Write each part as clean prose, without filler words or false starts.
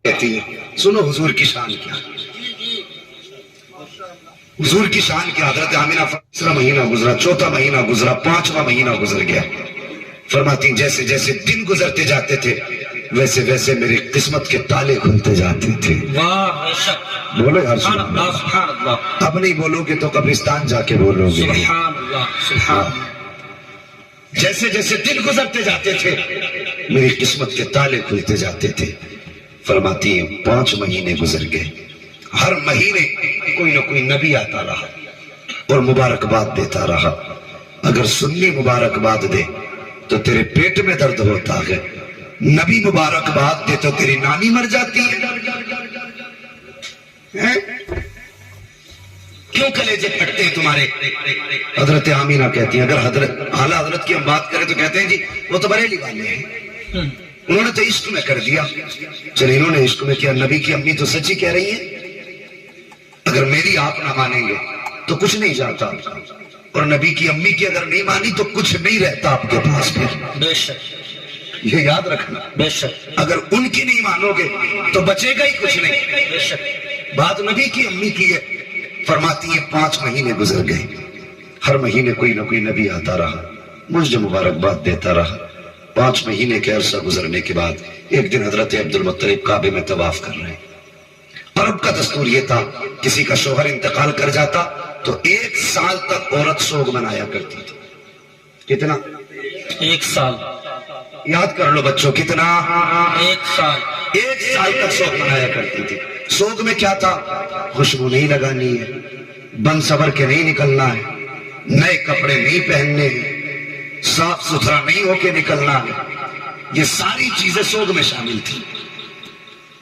کہتی ہے سنو حضور کی شان کیا، حضور کی شان کیا. حضرت آمینہ تیسرا مہینہ گزرا، چوتھا مہینہ گزرا، پانچواں مہینہ گزر گیا. فرماتی جیسے جیسے دن گزرتے جاتے تھے ویسے ویسے میری قسمت کے تالے کھلتے جاتے تھے. بولو یار سبحان اللہ. اب نہیں بولو گے تو قبرستان جا کے بولو گے. سبحان اللہ سبحان اللہ. جیسے جیسے دن گزرتے جاتے تھے میری قسمت کے تالے کھلتے جاتے تھے. فرماتی ہیں 5 مہینے گزر گئے، ہر مہینے کوئی نہ کوئی نبی آتا رہا اور مبارکباد دیتا رہا. اگر سنی مبارکباد دے تو تیرے پیٹ میں درد ہوتا ہے، نبی مبارکباد دے تو تیری نانی مر جاتی ہے. کیوں کلیجے پھٹتے ہیں تمہارے؟ حضرت آمینہ کہتی ہیں، اگر اعلیٰ حضرت کی ہم بات کریں تو کہتے ہیں جی وہ تو بریلی والے ہیں، انہوں نے تو عشق میں کر دیا. چلے انہوں نے عشق میں کیا، نبی کی امی تو سچی کہہ رہی ہیں. اگر میری آپ نہ مانیں گے تو کچھ نہیں جاتا، اور نبی کی امی کی اگر نہیں مانی تو کچھ نہیں رہتا آپ کے پاس. پھر بے شک یہ یاد رکھنا، بے شک اگر ان کی نہیں مانو گے تو بچے گا ہی کچھ نہیں. بے شک. بات نبی کی امی کی ہے. فرماتی ہیں 5 مہینے گزر گئے، ہر مہینے کوئی نہ کوئی نبی آتا رہا، مجھے مبارکباد دیتا رہا. 5 مہینے کے عرصہ گزرنے کے بعد ایک دن حضرت عبد المطلب کعبے میں طواف کر رہے ہیں. عرب کا دستور یہ تھا کسی کا شوہر انتقال کر جاتا تو 1 سال تک عورت سوگ منایا کرتی تھی. کتنا؟ 1 سال. یاد کر لو بچوں، کتنا؟ 1 سال. 1 سال تک سوگ منایا کرتی تھی. سوگ میں کیا تھا؟ خوشبو نہیں لگانی ہے، بن سبر کے نہیں نکلنا ہے، نئے کپڑے نہیں پہننے ہیں، صاف ستھرا نہیں ہو کے نکلنا ہے. یہ ساری چیزیں سوگ میں شامل تھی.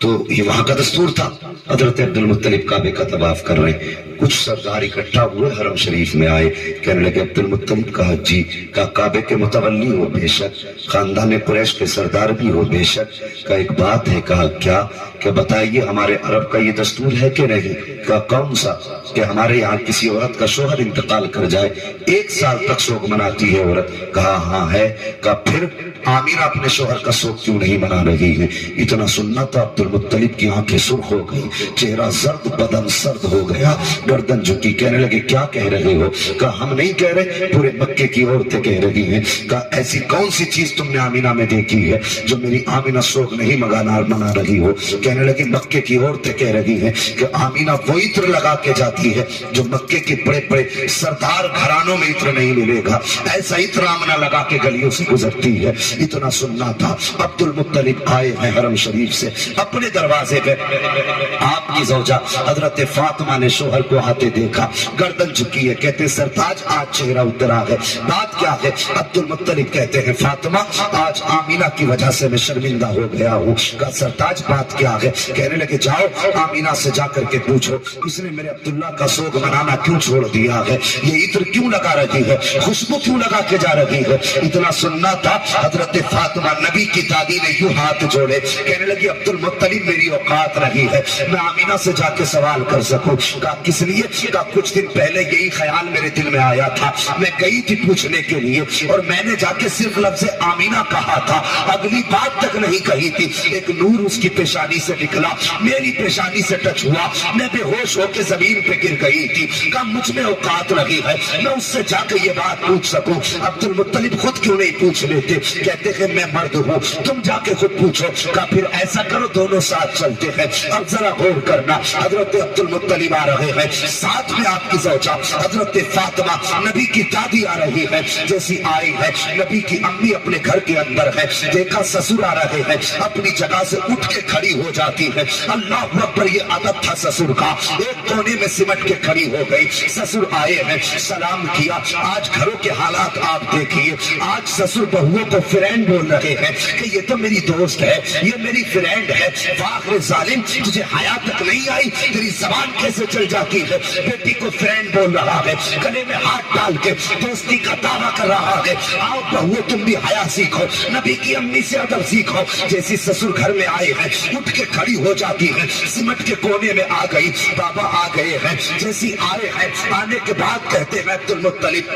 تو یہ وہاں کا دستور تھا. حضرت عبد المطلب کعبے کا طواف کر رہے ہیں، کچھ سردار اکٹھا ہوئے حرم شریف میں آئے. کہنے لگے عبد المطلب کا حجی کا کعبے کے متولی ہو بے شک، خاندان قریش کے سردار بھی ہو بے شک، کا ایک بات ہے. کہا کیا؟ کہ بتائیے ہمارے عرب کا یہ دستور ہے کہ نہیں؟ کا کون سا؟ کہ ہمارے یہاں کسی عورت کا شوہر انتقال کر جائے 1 سال تک سوگ مناتی ہے عورت. کہا ہاں ہے. کہا پھر آمینہ اپنے شوہر کا سوگ کیوں نہیں منا رہی ہے؟ اتنا سننا تو عبد المطلب کی آنکھیں سرخ ہو گئی، چہرہ زرد، بدن سرد ہو گیا، گردن جھکی. کہنے لگے کیا کہہ رہے ہو؟ کہا ہم نہیں کہہ رہے، پورے مکے کی عورتیں کہہ رہی ہیں. کہا ایسی کون سی چیز تم نے آمینہ میں دیکھی ہے جو میری آمینہ سوگ نہیں منا رہی ہو؟ کہنے لگے مکے کی عورتیں کہہ رہی ہیں کہ آمینہ وہ عطر لگا کے جاتی ہے جو مکے کے بڑے بڑے سردار گھرانوں میں عطر نہیں ملے گا، ایسا عطر آمینہ لگا کے گلیوں سے گزرتی ہے. اتنا سننا تھا. عبد المطلب آئے ہیں حرم شریف سے، اپنے دروازے پہ آپ کی زوجہ حضرت فاطمہ نے شوہر کو آتے دیکھا، گردن جھکی ہے. کہتے سرتاج آج چہرہ اترا ہے، بات کیا ہے؟ عبد المطلب کہتے ہیں فاطمہ آج آمینہ کی وجہ سے میں شرمندہ ہو گیا ہوں. کہا سرتاج بات کیا ہے؟ کہنے لگے جاؤ آمینہ سے جا کر کے پوچھو اس نے میرے عبداللہ کا سوگ منانا کیوں چھوڑ دیا ہے، یہ عطر کیوں لگا رہی ہے، خوشبو کیوں لگا کے جا رہی ہے. اتنا سننا تھا. حضرت فاطمہ نبی کی دادی نے یوں ہاتھ جوڑے، کہنے لگی عبد المطلب میری اوقات رہی ہے میں آمینہ سے جا کے سوال کر سکوں. کہا کس لیے؟ کہا کچھ دن پہلے یہی خیال میرے دل میں آیا تھا، میں گئی تھی پوچھنے کے لیے اور میں نے جا کے صرف لفظ آمینہ کہا تھا، اگلی بات تک نہیں کہی تھی. ایک نور اس کی پیشانی سے نکلا، میری پیشانی سے ٹچ ہوا، میں بے ہوش ہو کے زمین پہ گر گئی تھی. کہا مجھ میں اوقات رہی ہے میں اس سے جا کے یہ بات پوچھ سکوں. عبد المطلب خود کیوں نہیں پوچھ لیتے؟ کہتے ہیں میں مرد ہوں، تم جا کے خود پوچھو. کہا پھر ایسا کرو دونوں ساتھ چلتے ہیں. اب ذرا غور کرنا، حضرت عبد المطلب آ رہے ہیں، ساتھ میں آپ کی زوجہ حضرت فاطمہ نبی کی دادی آ رہی ہے. جیسی آئی ہے نبی کی امی اپنے گھر کے اندر ہے، دیکھا سسر آ رہے ہیں، اپنی جگہ سے اٹھ کے کھڑی ہو جاتی ہے. اللہ اکبر، یہ عادت تھا سسر کا، ایک کونے میں سمٹ کے کھڑی ہو گئی. سسر آئے ہیں، سلام کیا. آج گھروں کے حالات آپ دیکھیے، آج سسر بہوؤں کو فرینڈ بول رہے ہیں کہ یہ تو میری دوست ہے، یہ میری فرینڈ ہے. واہ ظالم، تجھے حیا تک نہیں آئی، تیری زبان کیسے چل جاتی ہے؟ بیٹی کو فرینڈ بول رہا ہے، گلے میں ہاتھ ڈال کے دوستی کا دعویٰ کر رہا ہے. آؤ بہو تم بھی حیا سیکھو، نبی کی امی سے ادب سیکھو. جیسی سسر گھر میں آئے ہیں اٹھ کے کھڑی ہو جاتی ہے، سمٹ کے کونے میں آ گئی. بابا آ گئے ہیں، جیسی آئے ہیں آنے کے بعد کہتے ہیں عبد المطلب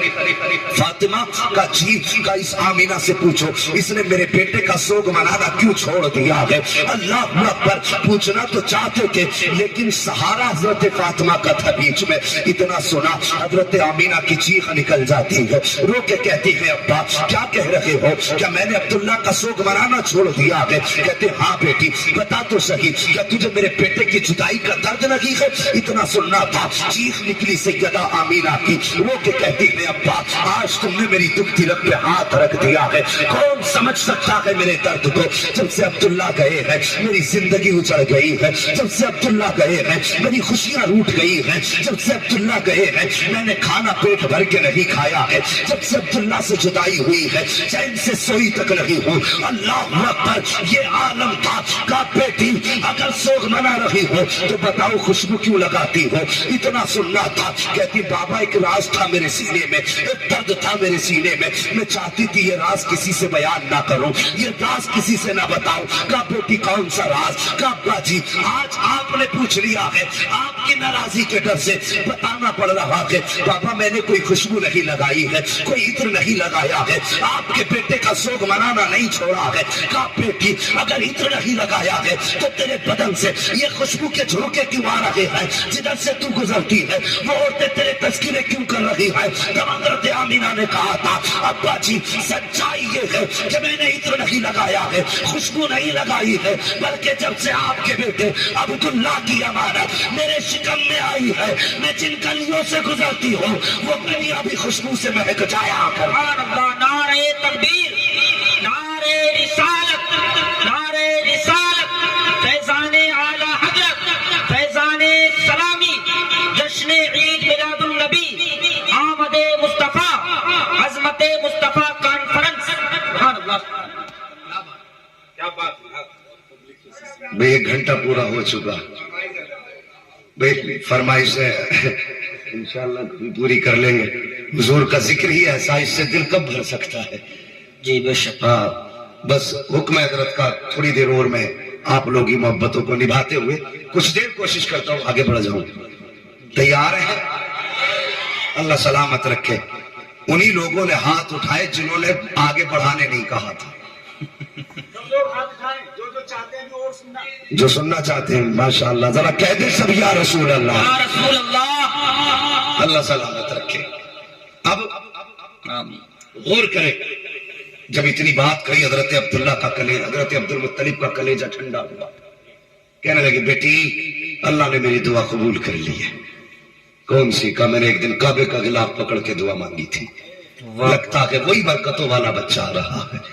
فاطمہ کا جی کا اس آمینہ سے پوچھو ہو اس نے میرے بیٹے کا سوگ منانا کیوں چھوڑ دیا ہے؟ اللہ اکبر، پوچھنا تو چاہتے تھے لیکن سہارا حضرت فاطمہ کا تھا بیچ میں۔ اتنا سنا حضرت آمینہ کی چیخ نکل جاتی ہے، رو کے کہتی ہے ابا کیا کہہ رہے ہو؟ کیا میں نے عبداللہ کا سوگ منانا چھوڑ دیا ہے؟ کہتے ہاں بیٹی بتا تو صحیح، کیا تجھے میرے بیٹے کی جدائی کا درد نہیں ہے؟ اتنا سننا تھا، چیخ نکلی سیدہ آمینہ کی، رو کے کہتی ہے ابا آج تم نے میری دکھتی رگ پہ ہاتھ رکھ دیا ہے، کون سمجھ سکتا ہے میرے درد کو؟ جب سے عبداللہ گئے ہیں میری زندگی اجڑ گئی ہے، جب سے عبداللہ گئے ہیں میری خوشیاں روٹ گئی ہیں، جب سے عبداللہ گئے ہیں میں نے کھانا پیٹ بھر کے نہیں کھایا ہے، جب سے عبداللہ سے جدائی ہوئی ہے چین سے سوئی تک نہیں ہوں۔ اللہ اکبر، یہ عالم تھا کہ بیٹی اگر سوگ منا رہی ہو تو بتاؤ خوشبو کیوں لگاتی ہو؟ اتنا سننا تھا، کہتی بابا ایک راز تھا میرے سینے میں، ایک درد تھا میرے سینے میں چاہتی تھی یہ راز کسی سے بیان نہ کروں، یہ راز کسی سے نہ بتاؤں۔ کہا بیٹی کون سا راز؟ کہا ابا جی آج آپ نے پوچھ لیا ہے، آپ کی ناراضی کے ڈر سے بتانا پڑ رہا ہے، بابا میں نے کوئی خوشبو نہیں لگائی ہے، کوئی عطر نہیں لگایا ہے، آپ کے بیٹے کا سوگ منانا نہیں چھوڑا ہے۔ کہا بیٹی اگر عطر نہیں لگایا ہے تو تیرے بدن سے یہ خوشبو کے جھونکے کیوں آ رہے ہیں؟ جدھر سے تو گزرتی ہے وہ عورتیں تیرے تذکرے کیوں کر رہی ہے؟ تب حضرت آمینہ نے کہا تھا ابا جی سچائی یہ ہے کہ میں نے عطر نہیں لگایا ہے، خوشبو نہیں لگائی ہے، بلکہ جب سے آپ کے بیٹے عبداللہ کی امانت میرے شکم میں آئی ہے میں جن گلیوں سے گزرتی ہوں وہ گلیاں بھی خوشبو سے مہک جایا کر۔ سبحان اللہ، نعرہ تکبیر، نعرہ رسالت، نعرہ رسالت، فیضان اعلی حضرت، فیضان سلامی، جشن عید میلاد النبی، آمد مصطفیٰ، عظمت مصطفیٰ کانفرنس۔ سبحان اللہ، کیا بات ہے۔ بھئی ایک گھنٹہ پورا ہو چکا، بھئی فرمائش ہے انشاءاللہ پوری کر لیں گے۔ حضور کا ذکر ہی ایسا، اس سے دل کب بھر سکتا ہے؟ جی بے شک۔ ہاں بس حکم حضرت کا تھوڑی دیر اور میں آپ لوگی محبتوں کو نبھاتے ہوئے کچھ دیر کوشش کرتا ہوں آگے بڑھ جاؤں۔ تیار ہیں؟ اللہ سلامت رکھے۔ انہی لوگوں نے ہاتھ اٹھائے جنہوں نے آگے بڑھانے نہیں کہا تھا، جو سننا چاہتے ہیں ماشاءاللہ ذرا کہہ دیں سب یا رسول اللہ، یا رسول اللہ۔ اللہ سلامت رکھے۔ اب آمین۔ غور کریں، جب اتنی بات کہی حضرت عبداللہ کا کلیجہ، حضرت عبدالمطلب کا کلیجہ ٹھنڈا ہوا، کہنے لگے بیٹی اللہ نے میری دعا قبول کر لی ہے۔ کون سی؟ کا میں نے ایک دن کعبے کا غلاف پکڑ کے دعا مانگی تھی، لگتا ہے وہی برکتوں والا بچہ آ رہا ہے۔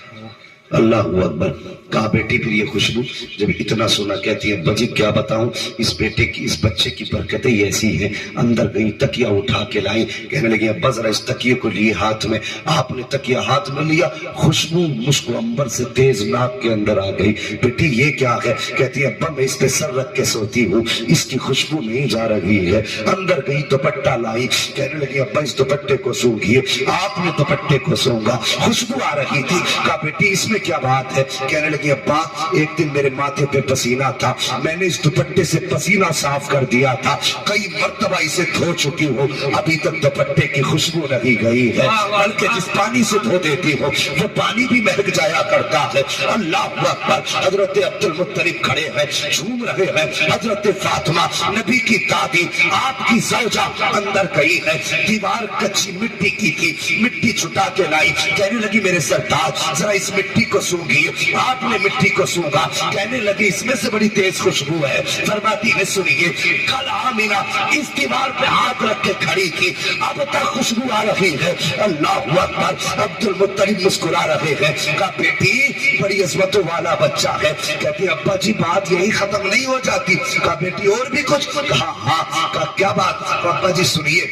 اللہ اکبر۔ کہا بیٹی پھر یہ خوشبو؟ جب اتنا سنا کہتی ہے بجی کیا بتاؤں، اس بیٹے کی اس بچے کی برکتیں ایسی ہیں۔ اندر گئی تکیہ اٹھا کے لائی، کہنے لگی ابا ذرا اس تکیے کو لیے ہاتھ میں۔ آپ نے تکیہ ہاتھ میں لیا، خوشبو مشک عنبر سے تیز ناک کے اندر آ گئی۔ بیٹی یہ کیا ہے؟ کہتی ہے ابا میں اس پہ سر رکھ کے سوتی ہوں، اس کی خوشبو نہیں جا رہی ہے۔ اندر گئی دوپٹہ لائی، کہنے لگی ابا اس دوپٹے کو سونگھیے۔ آپ نے دوپٹے کو سونگا، خوشبو آ رہی تھی۔ کہا بیٹی اس میں کیا بات ہے؟ کہنے لگی ابا ایک دن میرے ماتھے پہ پسینہ تھا، میں نے اس دوپٹے سے پسینہ صاف کر دیا تھا، کئی مرتبہ اسے دھو چکی ہوں، ابھی تک دوپٹے کی خوشبو نہیں گئی ہے، بلکہ جس پانی سے دھو دیتی ہو وہ پانی بھی مہک جایا کرتا ہے۔ اللہ اکبر۔ حضرت عبدالمطلب کھڑے ہیں، جھوم رہے ہیں۔ حضرت فاطمہ نبی کی دادی، آپ کی زوجہ اندر گئی ہے، دیوار کچی مٹی کی تھی، مٹی چھٹا کے لائی، کہنے لگی میرے سردار ذرا اس مٹی کو سونگھیے۔ آپ نے مٹی کو سونگا، کہنے لگی اس میں سے بڑی تیز خوشبو ہے۔ فرماتی ہے سنیے کل آمینہ اس دیوار پہ ہاتھ رکھ کے کھڑی تھی، اب تک خوشبو آ رہی ہے۔ اللہ اکبر۔ عبدالمطلب مسکرا رہے ہیں، کہا بیٹی بڑی عظمتوں والا بچہ ہے۔ کہتی ابا جی بات یہی ختم نہیں ہو جاتی؟ کہا بیٹی اور بھی کچھ؟ کہا ہاں۔ کہا کیا بات؟ ابا جی سنیے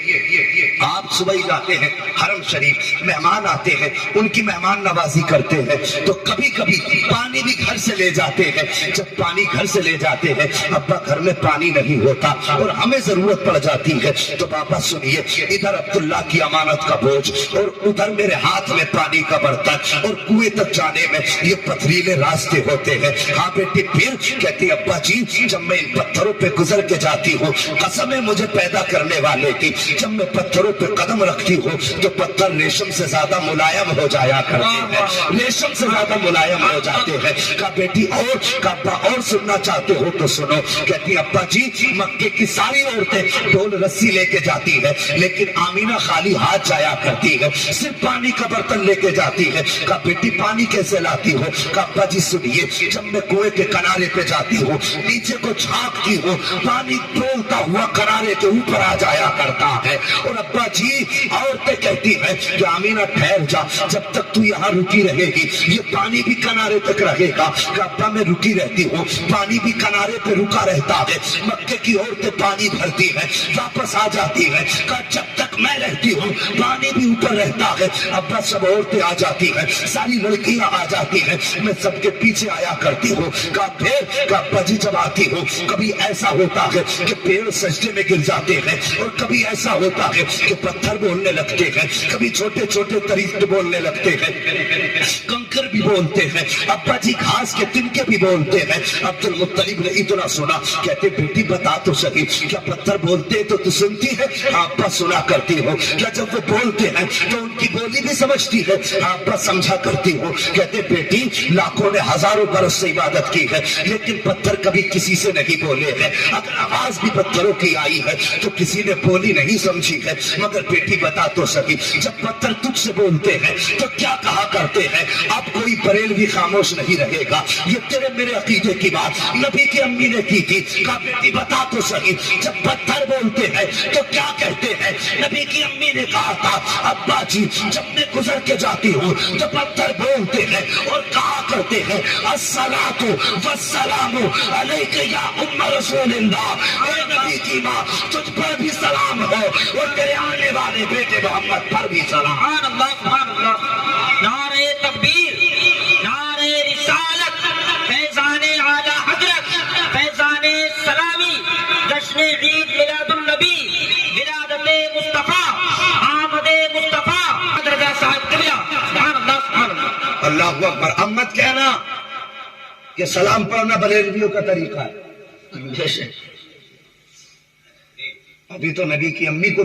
آپ صبح ہی جاتے ہیں حرم شریف، مہمان آتے ہیں ان کی مہمان نوازی کرتے ہیں، تو کبھی کبھی پانی بھی گھر سے لے جاتے ہیں۔ جب پانی گھر سے لے جاتے ہیں ابا گھر میں پانی نہیں ہوتا اور ہمیں ضرورت پڑ جاتی ہے، تو پاپا سنیے ادھر عبداللہ کی امانت کا بوجھ اور ادھر میرے ہاتھ میں پانی کا برتن، اور کنویں تک جانے میں یہ پتھریلے راستے ہوتے ہیں۔ ہاں بیٹی پھر؟ کہتی ابا جی جب میں ان پتھروں پہ گزر کے جاتی ہوں، قسم ہے مجھے پیدا کرنے والے کی، جب میں پتھروں پہ قدم رکھتی ہوں تو پتھر ریشم سے زیادہ ملائم ہو جایا کرتے ہیں، ریشم سے زیادہ ملائم ہو جاتے ہیں۔ کہا بیٹی اور، کہا ابا اور سننا چاہتے ہو تو سنو۔ کہتی ابا جی مکے کی ساری عورتیں ڈول رسی لے کے جاتی ہے، لیکن آمینہ خالی ہاتھ جایا کرتی ہے، صرف پانی کا برتن لے کے جاتی ہے۔ کہا بیٹی پانی کیسے لاتی ہو؟ کہا ابا جی سنیے، جب میں کنویں کے کنارے پہ جاتی ہوں، نیچے کو جھانکتی ہوں، پانی ڈولتا ہوا کنارے کے اوپر آ جایا کرتا ہے۔ اور ابا جی عورتیں کہتی ہیں کہ آمینہ ٹھہر جا، جب تک تو یہاں رکی رہے گی یہ پانی بھی کنارے تک رہے گا۔ کہ ابا میں رکی رہتی ہوں، پانی بھی کنارے پہ رکا رہتا ہے۔ مکے کی عورتیں پانی بھرتی ہیں، واپس آ جاتی ہیں۔ کہ جب تک میں رہتی ہوں پانی بھی اوپر رہتا ہے۔ ابا سب عورتیں آ جاتی ہیں، ساری لڑکیاں آ جاتی ہیں، میں سب کے پیچھے آیا کرتی ہوں۔ کہا پھر؟ کہ ابا جی جب آتی ہوں کبھی ایسا ہوتا ہے کہ پیڑ سجدے میں گر جاتے ہیں، اور کبھی ایسا ہوتا ہے کہ پتھر بولنے لگتے ہیں، کبھی چھوٹے چھوٹے طریقے بولنے لگتے ہیں، کنکر بھی بولتے ہیں، ابا جی گھاس کے تنکے بھی بولتے ہیں۔ عبد المطلب نے اتنا سنا، کہتے بیٹی بتا تو صحیح، کیا پتھر بولتے تو تو سنتی ہے؟ ابا سنا کرتی ہو۔ کیا جب وہ بولتے ہیں تو ان کی بولی بھی سمجھتی ہے؟ ابا سمجھا کرتی ہو۔ کہتے بیٹی لاکھوں نے ہزاروں برس سے عبادت کی ہے، لیکن پتھر کبھی کسی سے نہیں بولے ہیں، اگر آواز بھی پتھروں کی آئی ہے تو کسی نے بولی نہیں سمجھی ہے۔ مگر بیٹی بتا تو صحیح، جب پتھر تجھ سے بولتے ہیں تو کیا کہا کرتے ہیں؟ اب کوئی بریلوی خاموش نہیں رہے گا، یہ تیرے میرے عقیدے کی بات نبی کی امی نے کی تھی۔ کہا بیٹی بتا تو صحیح، جب پتھر بولتے ہیں تو کیا کہتے ہیں؟ نبی کی امی نے کہا تھا ابا جی جب میں گزر کے جاتی ہوں تو پتھر بولتے ہیں اور کہا کرتے ہیں الصلاۃ والسلام علیک یا ام رسول اللہ، اے نبی کی ماں تجھ پر بھی سلام ہو اور تیرے آنے والے بیٹے محمد پر بھی سلام۔ سبحان اللہ سبحان اللہ، نعرہ تکبیر، نعرہ رسالت، فیضان اعلی حضرت، فیضان سلامی، جشن عید میلاد النبی، ولادت مصطفیٰ، آمد مصطفیٰ، حضرت صاحب قبلہ، سبحان اللہ سبحان اللہ۔ اللہ اکبر۔ اب مت کہنا کہ سلام پڑھنا بریلویوں کا طریقہ ہے، ابھی تو نبی کی امی کو